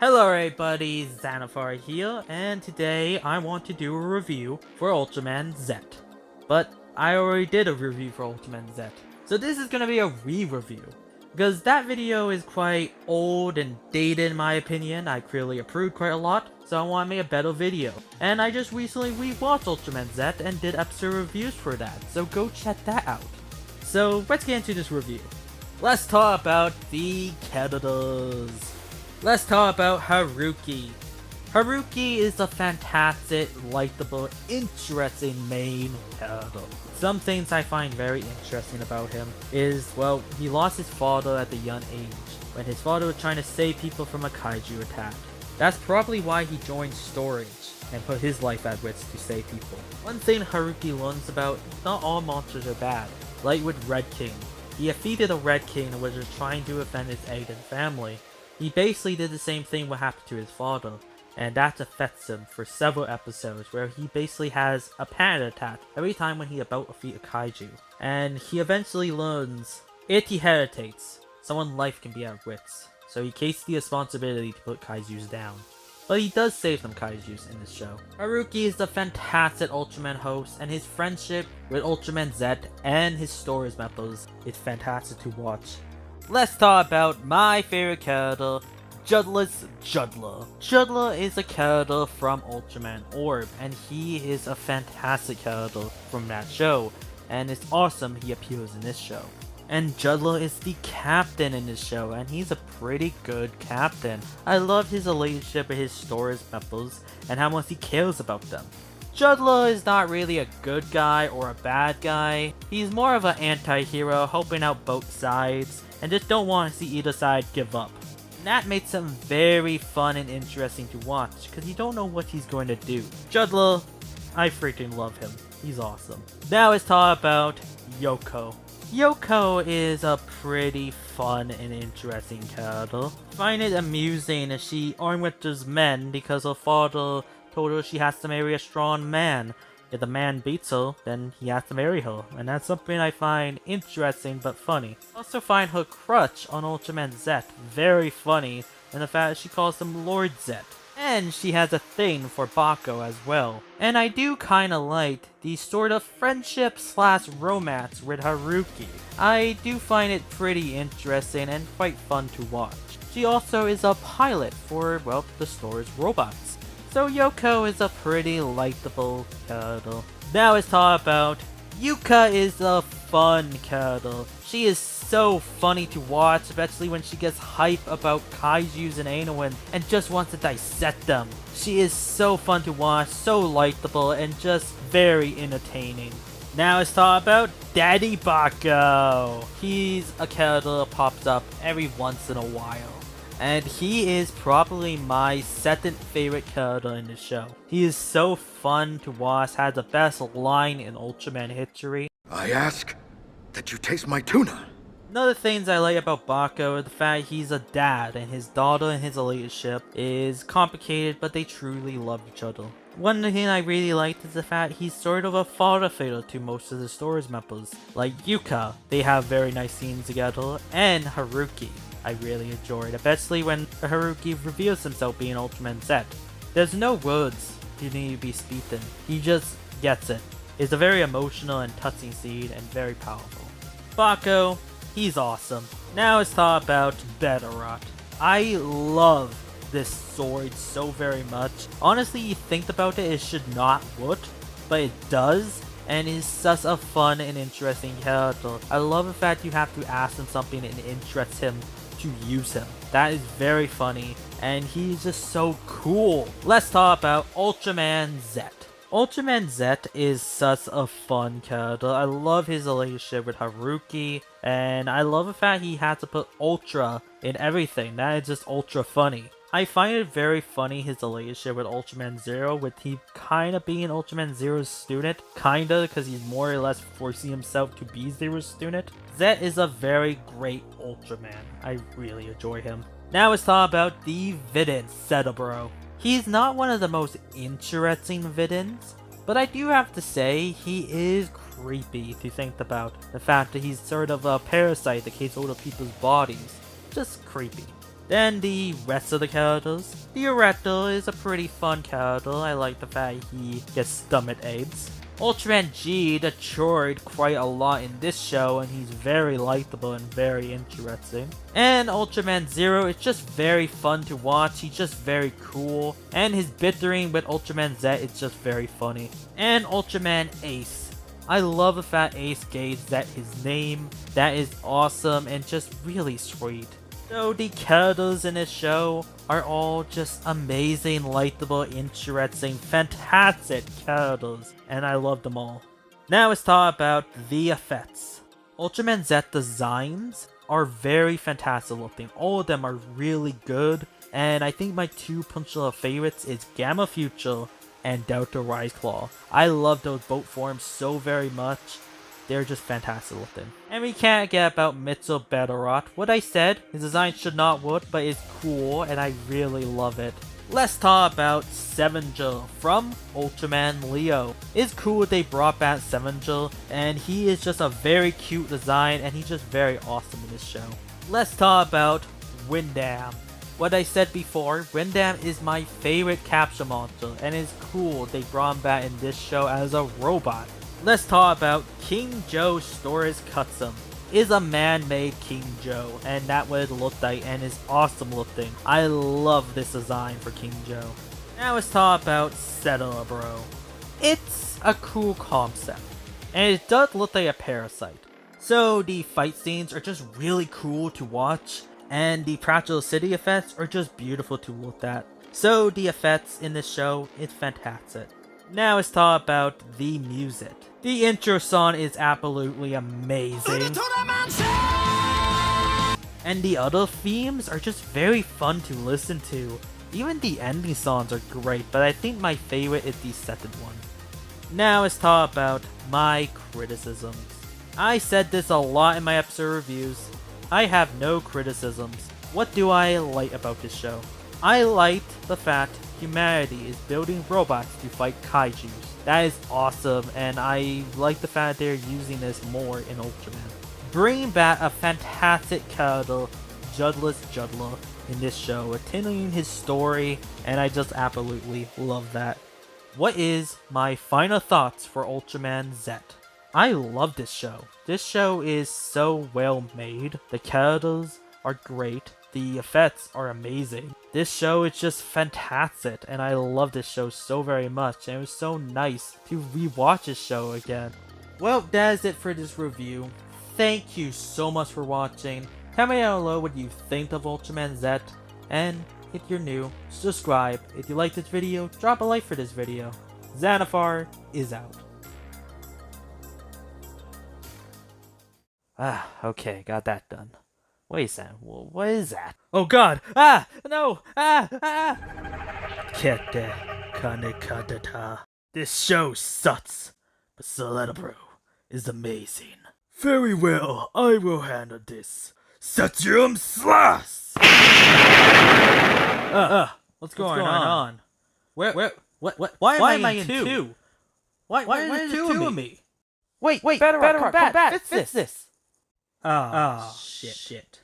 Hello everybody, Xanaphar here, and today I want to do a review for Ultraman Z. But I already did a review for Ultraman Z, so this is gonna be a re-review. Because that video is quite old and dated in my opinion. I clearly approved quite a lot, so I want to make a better video. And I just recently rewatched Ultraman Z and did episode reviews for that, so go check that out. So let's get into this review. Let's talk about the characters. Let's talk about Haruki. Haruki is a fantastic, likable, interesting main character. Some things I find very interesting about him is, well, he lost his father at a young age, when his father was trying to save people from a kaiju attack. That's probably why he joined storage, and put his life at risk to save people. One thing Haruki learns about, not all monsters are bad, like with Red King. He defeated a Red King which was trying to defend his Aiden family. He basically did the same thing what happened to his father, and that affects him for several episodes where he basically has a panic attack every time when he about to defeat a kaiju. And he eventually learns, if he hesitates, someone's life can be at risk, so he takes the responsibility to put kaijus down. But he does save some kaijus in this show. Haruki is a fantastic Ultraman host, and his friendship with Ultraman Z and his stories members is fantastic to watch. Let's talk about my favorite character, Judler's Judler. Judler is a character from Ultraman Orb, and he is a fantastic character from that show, and it's awesome he appears in this show. And Judler is the captain in this show, and he's a pretty good captain. I love his relationship with his stories members, and how much he cares about them. Judler is not really a good guy or a bad guy. He's more of an anti-hero, helping out both sides, and just don't want to see either side give up. And that makes him very fun and interesting to watch, because you don't know what he's going to do. Judler, I freaking love him. He's awesome. Now let's talk about Yoko. Yoko is a pretty fun and interesting character. I find it amusing that she armwithers men because her father told her she has to marry a strong man. If the man beats her, then he has to marry her, and that's something I find interesting but funny. I also find her crutch on Ultraman Z very funny, and the fact that she calls him Lord Z. And she has a thing for Bako as well. And I do kinda like the sort of friendship slash romance with Haruki. I do find it pretty interesting and quite fun to watch. She also is a pilot for, well, the store's robots. So Yoko is a pretty likable character. Now let's talk about Yuka is a fun character. She is so funny to watch, especially when she gets hype about kaijus and Ainoin and just wants to dissect them. She is so fun to watch, so likable, and just very entertaining. Now let's talk about Daddy Bako. He's a character that pops up every once in a while, and he is probably my second favorite character in the show. He is so fun to watch, has the best line in Ultraman history. I ask that you taste my tuna. Another things I like about Bako is the fact he's a dad, and his daughter and his relationship is complicated, but they truly love each other. One thing I really liked is the fact he's sort of a father figure to most of the stories members. Like Yuka, they have very nice scenes together, and Haruki. I really enjoyed, especially when Haruki reveals himself being Ultraman Z. There's no words you need to be speaking, he just gets it. It's a very emotional and touching scene and very powerful. Bako, he's awesome. Now let's talk about Bedorot. I love this sword so very much. Honestly, you think about it, it should not work, but it does. And is such a fun and interesting character. I love the fact you have to ask him something and interest him to use him. That is very funny, and he's just so cool. Let's talk about Ultraman Z. Ultraman Z is such a fun character. I love his relationship with Haruki, and I love the fact he had to put Ultra in everything. That is just ultra funny. I find it very funny his relationship with Ultraman Zero, with he kinda being Ultraman Zero's student. Kinda, because he's more or less forcing himself to be Zero's student. Zed is a very great Ultraman. I really enjoy him. Now let's talk about the villain, Cerebro. He's not one of the most interesting villains, but I do have to say he is creepy if you think about the fact that he's sort of a parasite that takes over people's bodies. Just creepy. Then the rest of the characters. The Erector is a pretty fun character. I like the fact he gets stomach aches. Ultraman G matured quite a lot in this show, and he's very likable and very interesting. And Ultraman Zero is just very fun to watch. He's just very cool, and his bickering with Ultraman Z is just very funny. And Ultraman Ace. I love the fact Ace gave Z his name. That is awesome and just really sweet. So the characters in this show are all just amazing, likable, interesting, fantastic characters, and I love them all. Now let's talk about the effects. Ultraman Z designs are very fantastic looking. All of them are really good, and I think my two particular favorites is Gamma Future and Delta Rise Claw. I love those both forms so very much. They're just fantastic looking. And we can't get about Mitsuo Betterot. What I said, his design should not work, but it's cool and I really love it. Let's talk about Sevenger from Ultraman Leo. It's cool they brought back Sevenger, and he is just a very cute design and he's just very awesome in this show. Let's talk about Windam. What I said before, Windam is my favorite capture monster, and it's cool they brought him back in this show as a robot. Let's talk about King Joe Stories Custom. Is a man-made King Joe, and that what it looked like, and is awesome looking. I love this design for King Joe. Now let's talk about Cerebro. It's a cool concept, and it does look like a parasite. So the fight scenes are just really cool to watch, and the practical city effects are just beautiful to look at. So the effects in this show is fantastic. Now let's talk about the music. The intro song is absolutely amazing. And the other themes are just very fun to listen to. Even the ending songs are great, but I think my favorite is the second one. Now let's talk about my criticisms. I said this a lot in my episode reviews. I have no criticisms. What do I like about this show? I liked the fact humanity is building robots to fight kaijus. That is awesome, and I like the fact they're using this more in Ultraman. Bringing back a fantastic character, Judless Judler, in this show, continuing his story, and I just absolutely love that. What is my final thoughts for Ultraman Z? I love this show. This show is so well made. The characters are great. The effects are amazing. This show is just fantastic, and I love this show so very much, and it was so nice to rewatch this show again. Well, that is it for this review. Thank you so much for watching. Tell me down below what you think of Ultraman Z, and if you're new, subscribe. If you like this video, drop a like for this video. Xanathar is out. Okay, got that done. Wait a second, what is that? Oh god! No! Kete kanekadata. This show sucks, but Cerebro is amazing. Very well, I will handle this. Satyam Slash! What's going on? Why am I in two? Why is there two of me? Wait, better combat, fix this! Oh, shit.